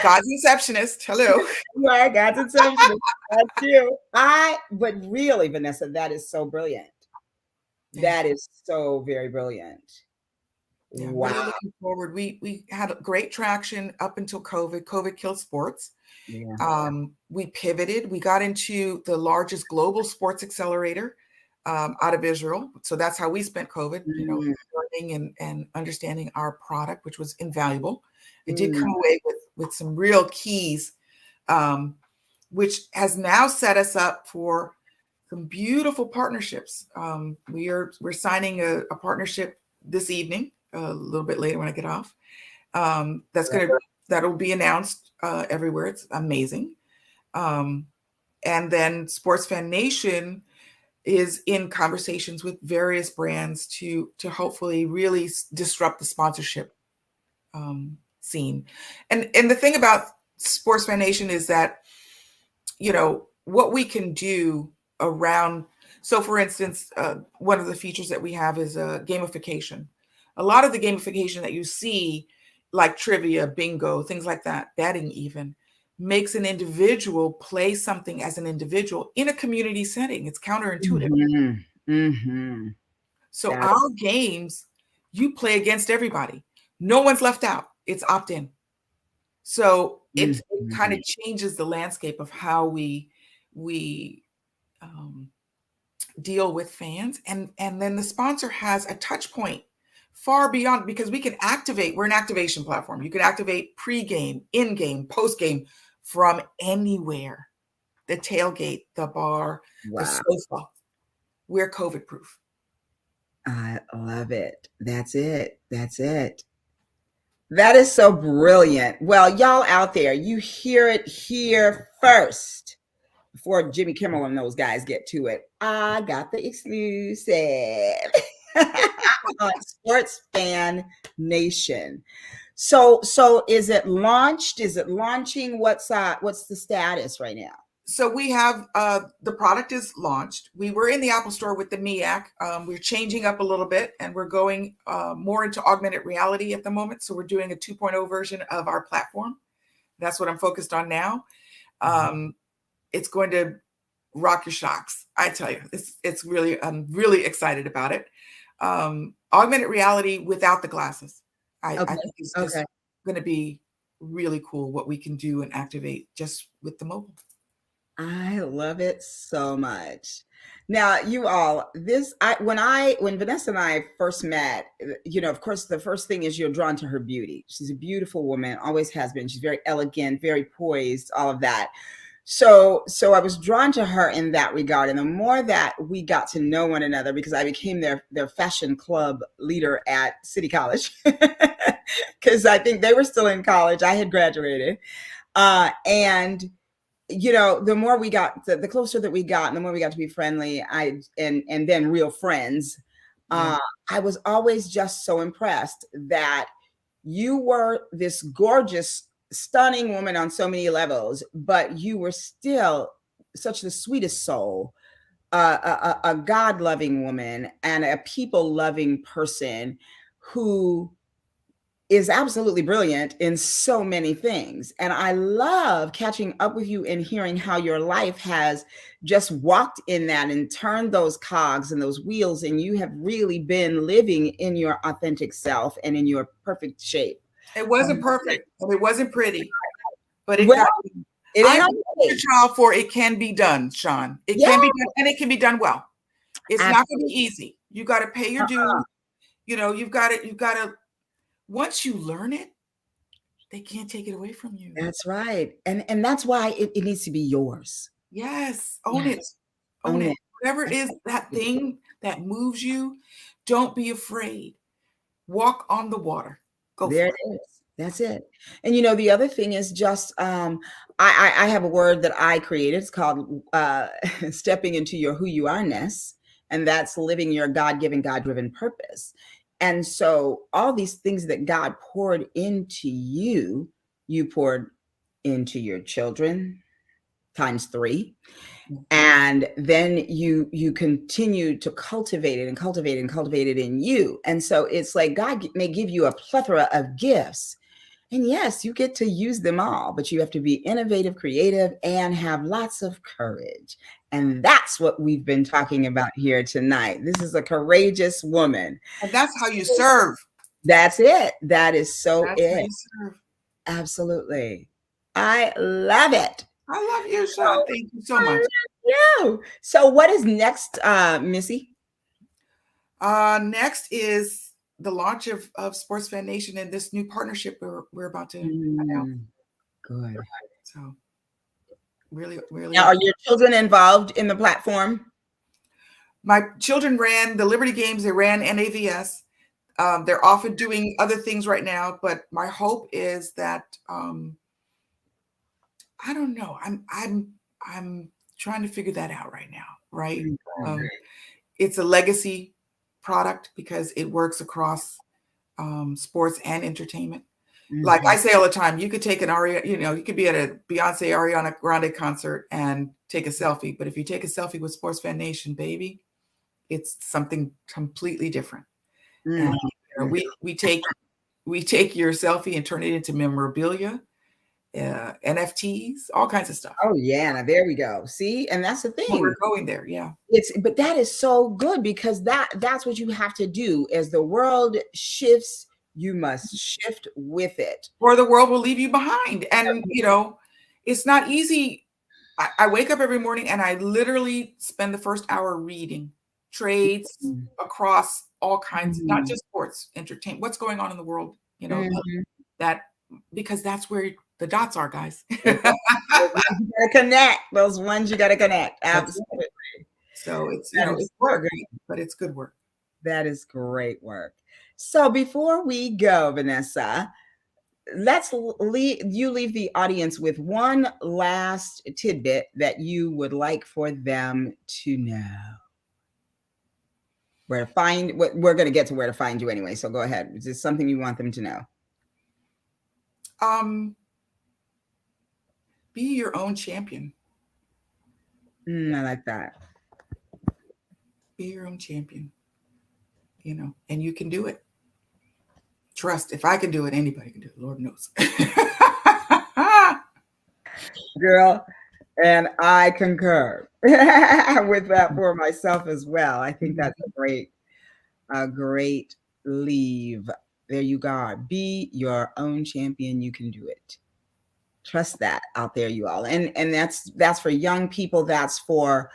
God's receptionist. Hello. You are God's receptionist. That's you. But really, Vanessa, that is so brilliant. That is so very brilliant. Yeah, wow. Really looking forward. We had great traction up until COVID. COVID killed sports. Yeah. We pivoted. We got into the largest global sports accelerator out of Israel. So that's how we spent COVID, learning and understanding our product, which was invaluable. It did come away with some real keys, which has now set us up for some beautiful partnerships. We're signing a partnership this evening, a little bit later when I get off. That'll be announced everywhere. It's amazing. And then Sports Fan Nation is in conversations with various brands to hopefully really disrupt the sponsorship scene. And the thing about Sports Fan Nation is that, what we can do around. So, for instance, one of the features that we have is gamification. A lot of the gamification that you see, like trivia, bingo, things like that, betting even, makes an individual play something as an individual in a community setting. It's counterintuitive. So That our games, you play against everybody. No one's left out. It's opt-in. So it kind of changes the landscape of how we deal with fans, and then the sponsor has a touch point far beyond, because we can activate. We're an activation platform. You can activate pre-game, in-game, post-game from anywhere. The tailgate, the bar, the wow. sofa. We're COVID proof. I love it. That's it. That's it. That is so brilliant. Well, y'all out there, you hear it here first. Before Jimmy Kimmel and those guys get to it, I got the exclusive on Sports Fan Nation. So is it launched? Is it launching? What's the status right now? So we have the product is launched. We were in the Apple Store with the MIAC. We're changing up a little bit, and we're going more into augmented reality at the moment. So we're doing a 2.0 version of our platform. That's what I'm focused on now. It's going to rock your shocks. I tell you, it's really, I'm really excited about it. Augmented reality without the glasses. I think it's just going to be really cool what we can do and activate just with the mobile. I love it so much. Now, you all, when Vanessa and I first met, of course, the first thing is you're drawn to her beauty. She's a beautiful woman, always has been. She's very elegant, very poised, all of that. So I was drawn to her in that regard. And the more that we got to know one another, because I became their fashion club leader at City College, because I think they were still in college. I had graduated. And the more we got, the closer that we got, and the more we got to be friendly, and then real friends, I was always just so impressed that you were this gorgeous, stunning woman on so many levels, but you were still such the sweetest soul, a God-loving woman and a people-loving person who is absolutely brilliant in so many things. And I love catching up with you and hearing how your life has just walked in that and turned those cogs and those wheels, and you have really been living in your authentic self and in your perfect shape. It wasn't perfect. It wasn't pretty, but it ain't a child for it can be done, Sean. It can be done, and it can be done well. It's not going to be easy. You got to pay your dues. You've got to. Once you learn it, they can't take it away from you. That's right. And that's why it needs to be yours. Yes. Own it. Own it. Whatever it is, that thing that moves you, don't be afraid. Walk on the water. Go there for it is. That's it. And the other thing is just I have a word that I created. It's called stepping into your who you are-ness. And that's living your God-given, God-driven purpose. And so all these things that God poured into you, you poured into your children times 3. And then you continue to cultivate it and cultivate it and cultivate it in you. And so it's like God may give you a plethora of gifts. And yes, you get to use them all, but you have to be innovative, creative, and have lots of courage. And that's what we've been talking about here tonight. This is a courageous woman. And that's how you serve. That's it. That is so that's it. How you serve. Absolutely. I love it. I love you, Sean. Thank you so much. You. So what is next, Missy? Next is the launch of Sports Fan Nation and this new partnership we're about to announce. Good. So really. Now, are your children involved in the platform? My children ran the Liberty Games. They ran NAVS. They're often doing other things right now, but my hope is that I don't know. I'm trying to figure that out right now. Right. It's a legacy product because it works across sports and entertainment. Like Mhm. I say all the time, you could take an you could be at a Beyonce Ariana Grande concert and take a selfie. But if you take a selfie with Sports Fan Nation, baby, it's something completely different. And Mhm. we take your selfie and turn it into memorabilia, NFTs, all kinds of stuff. Oh yeah, now there we go. See, and that's the Well, thing. we're going there, yeah. But that is so good because that's what you have to do. As the world shifts, you must shift with it. Or the world will leave you behind. And it's not easy. I wake up every morning and I literally spend the first hour reading trades Mhm. across all kinds, not Mhm. just sports, entertainment, what's going on in the world, Mhm. that because that's where the dots are, guys. That's right. Those ones you gotta connect. Those ones you gotta connect. That's right. Absolutely. So it's That it's is so work, good. but it's good work. That is great work. So before we go, Vanessa, let's leave the audience with one last tidbit that you would like for them to know. Where to find what we're going to get to where to find you anyway. So go ahead. Is this something you want them to know? Um, be your own champion. I like that. Be your own champion. And you can do it. Trust, if I can do it, anybody can do it. Lord knows. Girl, and I concur with that for myself as well. I think that's a great leave. There you go. Be your own champion. You can do it. Trust that out there, you all. And that's for young people. That's for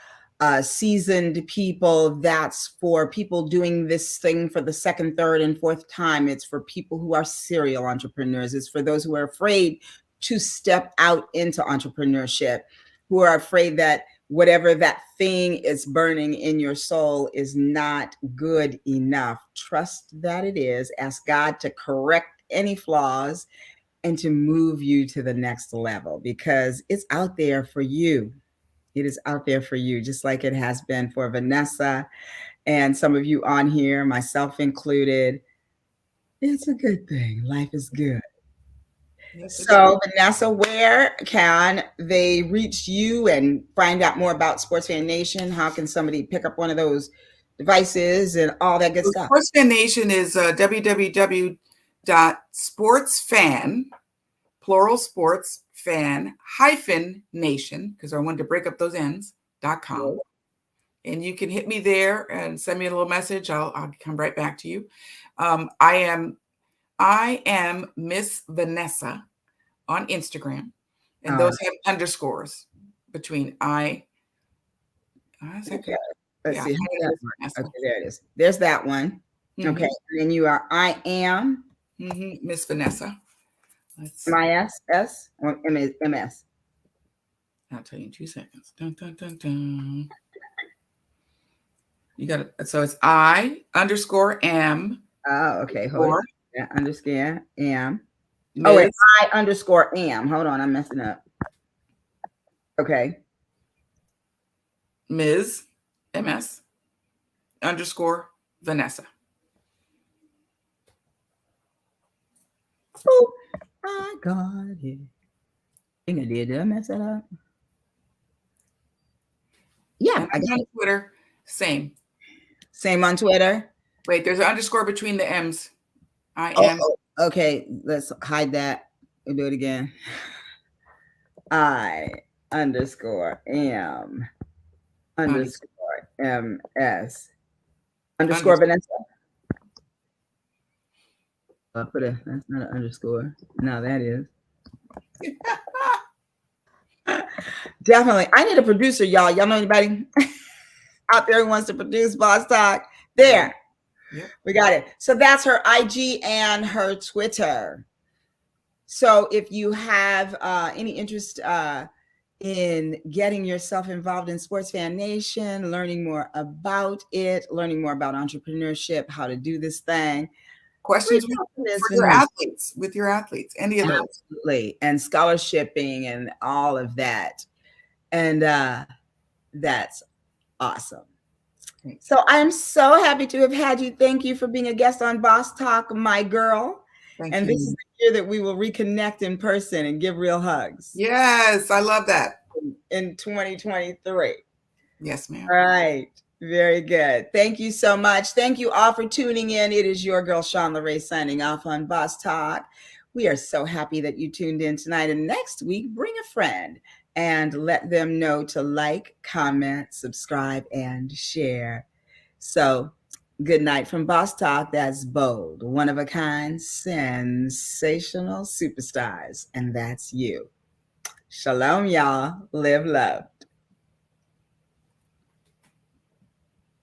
seasoned people. That's for people doing this thing for the second, third, and fourth time. It's for people who are serial entrepreneurs. It's for those who are afraid to step out into entrepreneurship, who are afraid that whatever that thing is burning in your soul is not good enough. Trust that it is. Ask God to correct any flaws and to move you to the next level because it's out there for you. It is out there for you, just like it has been for Vanessa and some of you on here, myself included. It's a good thing. Life is good. Yes, it is. So, Vanessa, where can they reach you and find out more about Sports Fan Nation? How can somebody pick up one of those devices and all that good So stuff? Sports Fan Nation is www.sportsfan, plural sports fan hyphen nation, because I wanted to break up those ends.com. And you can hit me there and send me a little message. I'll come right back to you. I am Miss Vanessa on Instagram, and All those have underscores between I. Is that right. good? Let's Yeah, see. I am Miss Vanessa. Okay, there it is. There's that one. Okay. And then you are I am Miss Vanessa. Let's see. MISS or MS? I'll tell you in 2 seconds. Dun, dun, dun, dun. You got it. So it's I underscore am. Oh, okay. Hold on. Yeah, underscore am. Oh, wait. Ms. I underscore am. Hold on. I'm messing up. Okay. Ms. MS underscore Vanessa. Oh, I got it. I think I did. Did I mess that up? Yeah, And I got on it. Twitter, same. Same on Twitter. Wait, there's an underscore between the M's. I am. Okay. Let's hide that. We'll do it again. I underscore am underscore MS underscore Vanessa. That's not an underscore. No, that is. Definitely. I need a producer, y'all. Y'all know anybody out there who wants to produce Boss Talk? There. Yep. We got it. So that's her IG and her Twitter. So if you have any interest in getting yourself involved in Sports Fan Nation, learning more about it, learning more about entrepreneurship, how to do this thing. Questions with your athletes, any of those. Absolutely. And scholarshiping and all of that. And that's awesome. So I'm so happy to have had you. Thank you for being a guest on Boss Talk, my girl. Thank And this is you. the year that we will reconnect in person and give real hugs Yes, I love that. in 2023. Yes, All ma'am. right. Very good. Thank you so much. Thank you all for tuning in. It is your girl, Shawn LaRae, signing off on Boss Talk. We are so happy that you tuned in tonight. And next week, bring a friend and let them know to like, comment, subscribe, and share. So, good night from Boss Talk. That's bold, one of a kind, sensational superstars. And that's you. Shalom, y'all. Live love.